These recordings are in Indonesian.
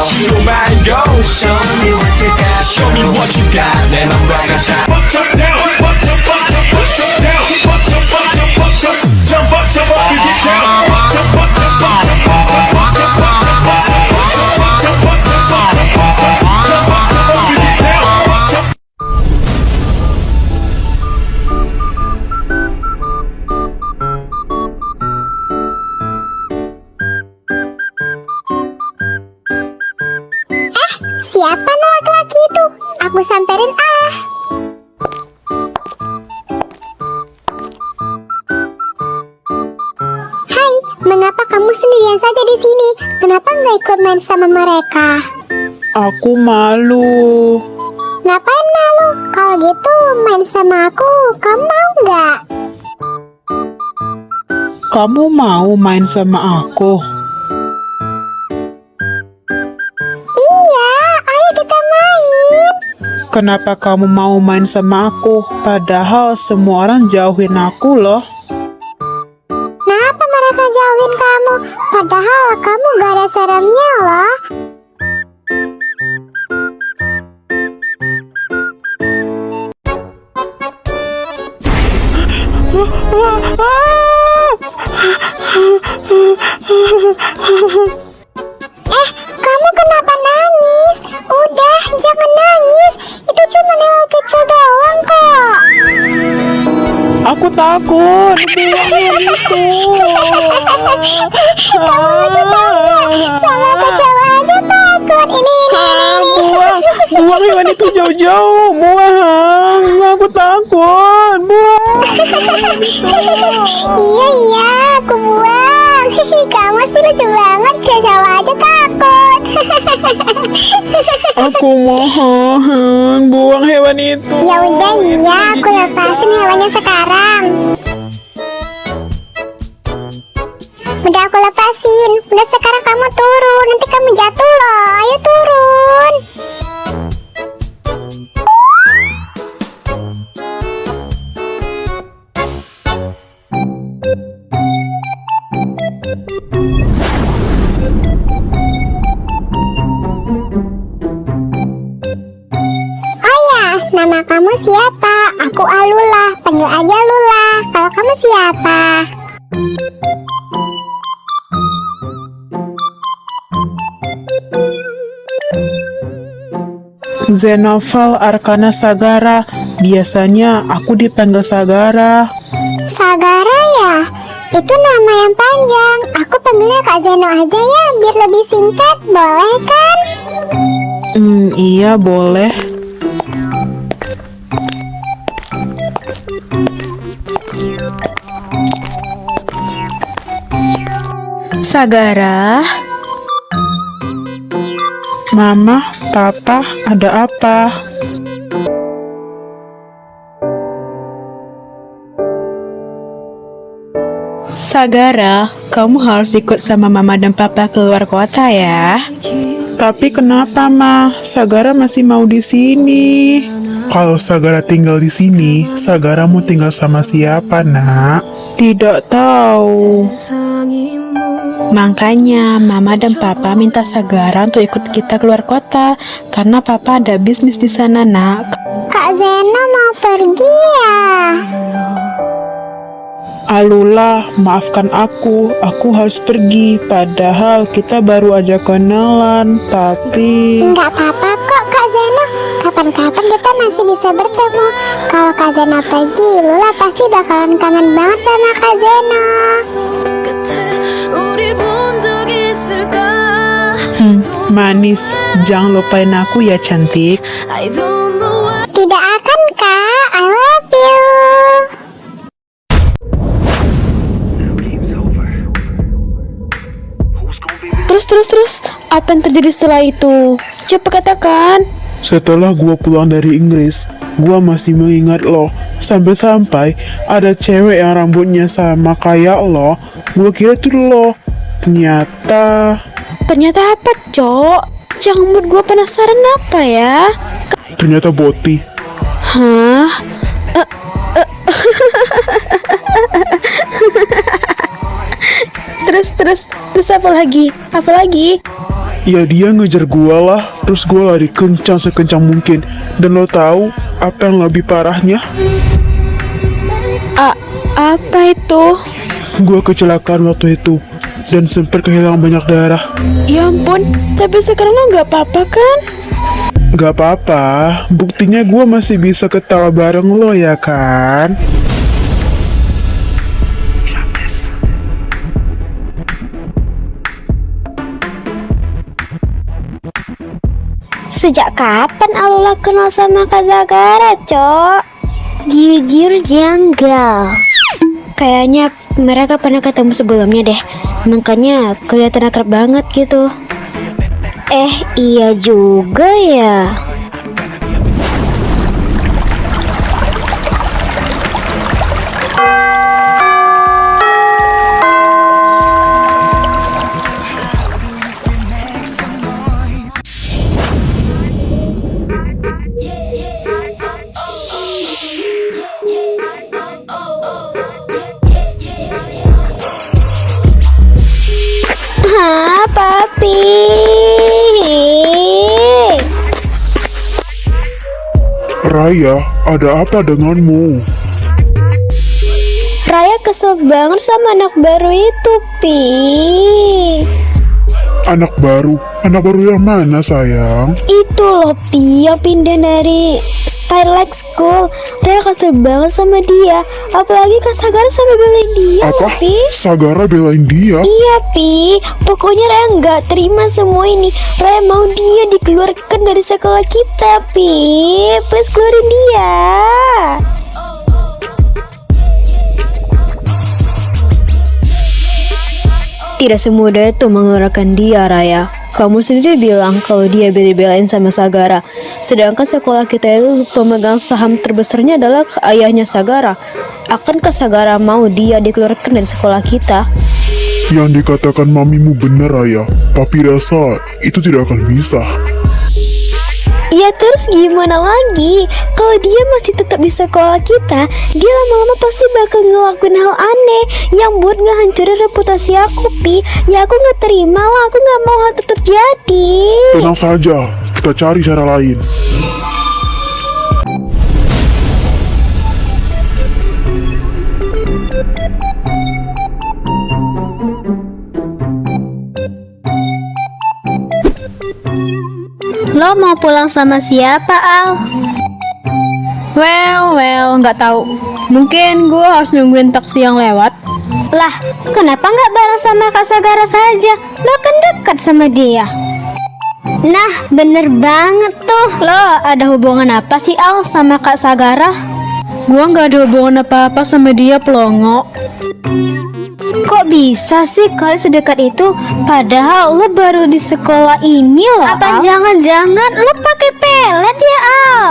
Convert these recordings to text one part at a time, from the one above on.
치고 말고 Show me what you got Show me what you got 내 맘과 같아 Bump up down Bump up bump up bump up down Bump up bump up bump up Jump up jump up you get down Bump up bump up bump up bump up bump up bump up Jump up jump up jump up Jump up jump up you get down Siapa no laki-laki itu? Aku samperin ah. Hai, mengapa kamu sendirian saja di sini? Kenapa nggak ikut main sama mereka? Aku malu. Ngapain malu? Kalau gitu main sama aku, kamu mau nggak? Kamu mau main sama aku? Iya, ayo kita main. Kenapa kamu mau main sama aku? Padahal semua orang jauhin aku loh. Kenapa mereka jauhin kamu? Padahal kamu gak ada seremnya loh. Kamu kenapa nangis? Udah, jangan nangis. Itu cuma lewat kecil doang kok. Aku takut. Buangin itu. Kamu lucu banget. Sama kecil aja takut. Ini. Buang hewan itu jauh-jauh. Buang. Aku takut. Buang. Iya, aku buang. Kamu sih lucu banget. Kecil aja takut. Aku mohon. Buang hewan itu. Ya udah iya, aku lepasin hewannya sekarang. Udah aku lepasin. Udah sekarang kamu turun. Nanti kamu jatuh loh. Ayo turun. Oh ya, nama kamu siapa? Aku Alula. Panggil aja Lula. Kalau kamu siapa? Zenoval Arkana Sagara. Biasanya aku dipanggil Sagara. Sagara ya? Itu nama yang panjang. Aku panggilnya Kak Zeno aja ya, biar lebih singkat. Boleh kan? Iya boleh. Sagara, Mama, Papa, ada apa? Sagara, kamu harus ikut sama mama dan papa keluar kota ya. Tapi kenapa, Ma? Sagara masih mau di sini. Kalau Sagara tinggal di sini, Sagara mau tinggal sama siapa, Nak? Tidak tahu. Makanya mama dan papa minta Sagara untuk ikut kita keluar kota karena papa ada bisnis di sana, Nak. Kak Zeno mau pergi ya? Alula, maafkan aku harus pergi. Padahal kita baru aja kenalan, tapi... Nggak apa-apa kok Kak Zeno. Kapan-kapan kita masih bisa bertemu. Kalau Kak Zeno pergi, Lula pasti bakalan kangen banget sama Kak Zeno. Manis, jangan lupain aku ya cantik. Tidak akan Kak, I love you. Terus, apa yang terjadi setelah itu? Coba katakan. Setelah gua pulang dari Inggris, gua masih mengingat lo. Sampai-sampai ada cewek yang rambutnya sama kayak lo. Gua kira itu lo. Ternyata Ternyata apa, Cok? Jangan buat gue penasaran apa ya? Ternyata Boti. Hah? Terus apa lagi? Apa lagi? Ya dia ngejar gua lah, terus gua lari kencang sekencang mungkin. Dan lo tahu apa yang lebih parahnya? Apa itu? Gua kecelakaan waktu itu dan sempat kehilangan banyak darah. Ya ampun, tapi sekarang lo nggak apa-apa kan? Gak apa-apa, buktinya gua masih bisa ketawa bareng lo ya kan? Sejak kapan Alula kenal sama Kak Zagara, Cok? Jujur janggal. Kayaknya mereka pernah ketemu sebelumnya deh. Makanya kelihatan akrab banget gitu. Iya juga ya. Papi. Raya, ada apa denganmu? Raya kesel banget sama anak baru itu, Pi. Anak baru yang mana sayang? Itu loh, Pi, yang pindah dari Starlight School. Raya kesel banget sama dia. Apalagi Kak Sagara sampai belain dia, Apa? Pi. Sagara belain dia? Iya, Pi. Pokoknya Raya nggak terima semua ini. Raya mau dia dikeluarkan dari sekolah kita, Pi. Please keluarin dia. Tidak semudah itu mengeluarkan dia, Raya. Kamu sendiri bilang kalau dia bela-belain sama Sagara. Sedangkan sekolah kita itu pemegang saham terbesarnya adalah ayahnya Sagara. Akankah Sagara mau dia dikeluarkan dari sekolah kita? Yang dikatakan mamimu benar Raya. Papi rasa itu tidak akan bisa. Ya terus gimana lagi? Kalau dia masih tetap di sekolah kita, dia lama-lama pasti bakal ngelakuin hal aneh yang buat ngehancurin reputasi aku, Pi. Ya aku nggak terima lah, aku nggak mau hal itu terjadi. Tenang saja, kita cari cara lain. Lo mau pulang sama siapa, Al? Well, nggak tahu. Mungkin gue harus nungguin taksi yang lewat. Lah, kenapa nggak bareng sama Kak Sagara saja? Lo kan dekat sama dia. Nah, bener banget tuh. Lo ada hubungan apa sih Al sama Kak Sagara? Gue nggak ada hubungan apa-apa sama dia, pelongo. Kok bisa sih kalian sedekat itu? Padahal lo baru di sekolah ini loh. Apa jangan-jangan lo pakai pelet ya, Al?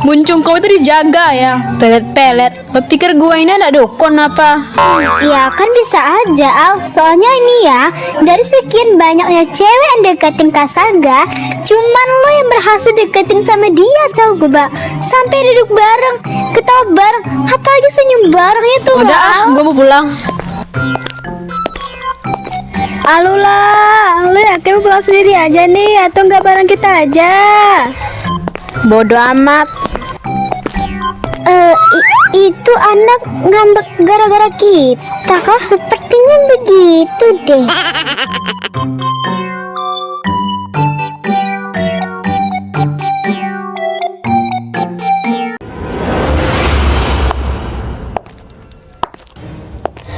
Muncung kau itu dijaga ya, pelet-pelet. Berpikir gue ini ada dukun apa? Ya kan bisa aja, Al. Soalnya ini ya, dari sekian banyaknya cewek yang deketin Kak Saga, cuman lo yang berhasil deketin sama dia, coba. Sampai duduk bareng, ketawa bareng, apalagi senyum bareng itu. Udah ah, gue mau pulang. Alulah, lo yakin mau pulang sendiri aja nih, atau nggak bareng kita aja? Bodoh amat. Itu anak ngambek gara-gara kita. Kok sepertinya begitu deh.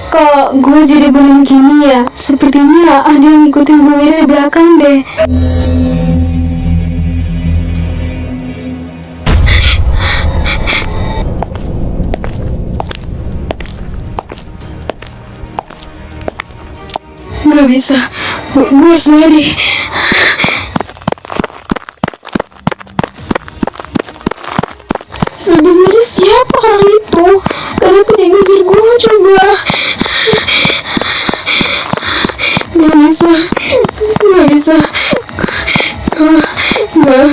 Kok gue jadi belum gini ya? Sepertinya ada yang ngikutin gue dari belakang deh. Gak bisa, gue harus lari. Sebenarnya siapa orang itu? Kenapa dia ngejar gue coba? Gak bisa. Gak.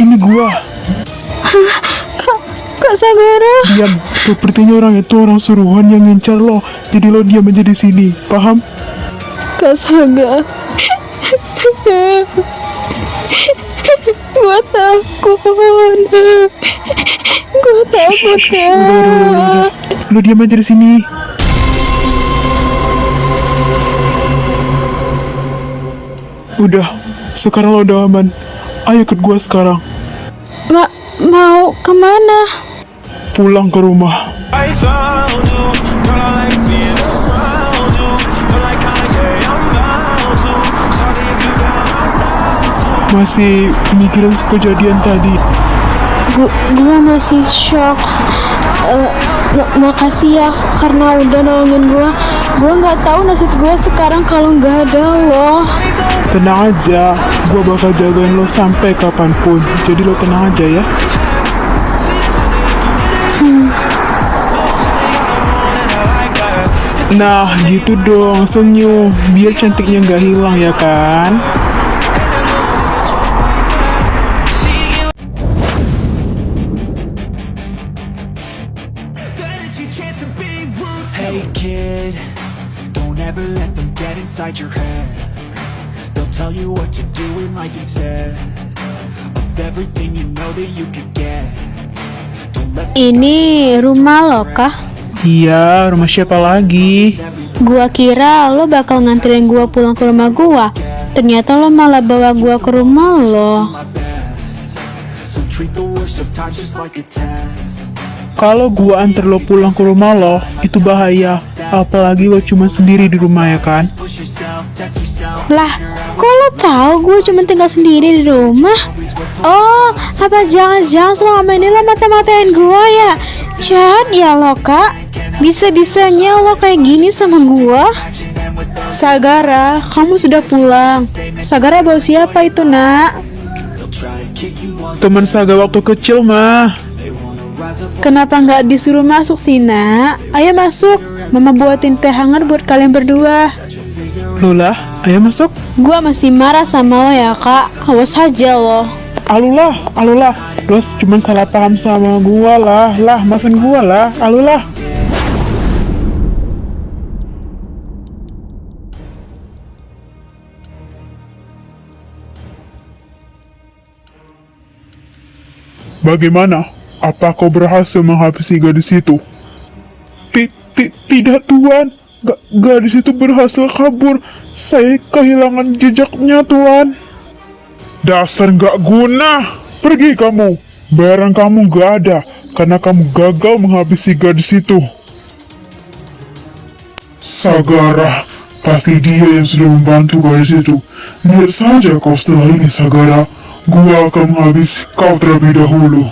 Ini gua. Kak Sagara. diam. Sepertinya orang itu orang suruhan yang ngincar lo. Jadi lo diam aja di sini, paham? Kak Saga. Gua takut. Gua takut, Kak. Lo diam aja di sini. Udah, sekarang lo udah aman. Ayo ikut gua sekarang. Mau kemana? Pulang ke rumah. I found you, girl, I like being around you. Feel like Kanye, I'm bound to. Sorry if you down, Masih mikirin kejadian tadi. Gua masih shock. Makasih ya karena udah nolongin gua. Gua nggak tahu nasib gua sekarang kalau nggak ada lo. Tenang aja, gua bakal jagain lo sampai kapanpun. Jadi lo tenang aja ya. Nah, gitu dong, senyum. Biar cantiknya nggak hilang ya kan? Hey kid, don't ever let them get inside your head. They'll tell you what to do in life instead of everything you know that you could get. Don't let Ini rumah lo kah? Iya, rumah siapa lagi? Gua kira lo bakal nganterin gua pulang ke rumah gua. Ternyata lo malah bawa gua ke rumah lo. so treat the worst of times just like a test. Kalau gua antar lo pulang ke rumah lo, itu bahaya. Apalagi lo cuma sendiri di rumah ya kan? Push yourself, test yourself. Lah, kok lo tahu gue cuma tinggal sendiri di rumah? Oh, apa jangan-jangan selama ini lo mata-matain gue ya? Jahat ya lo, Kak. Bisa-bisanya lo kayak gini sama gue. Sagara, kamu sudah pulang. Sagara bawa siapa itu, nak? They'll try to kick you on, Teman Saga waktu kecil mah. they wanna rise up. Kenapa nggak disuruh masuk sih, nak? Ayo masuk. Mama buatin teh hangat buat kalian berdua. Lola, ayo masuk. Gua masih marah sama lo ya, Kak. Awas aja lo. Alulah. Lo cuma salah paham sama gua lah. Maafin gua lah. Alulah. Bagaimana? Apa kau berhasil menghabisi gadis itu? Tidak, Tuan. Gadis itu berhasil kabur. Saya kehilangan jejaknya, Tuan. Dasar nggak guna. Pergi kamu. Bayaran kamu nggak ada karena kamu gagal menghabisi gadis itu. Sagara, pasti dia yang sudah membantu gadis itu. Lihat saja kau setelah ini, Sagara. Gua akan menghabisi kau terlebih dahulu.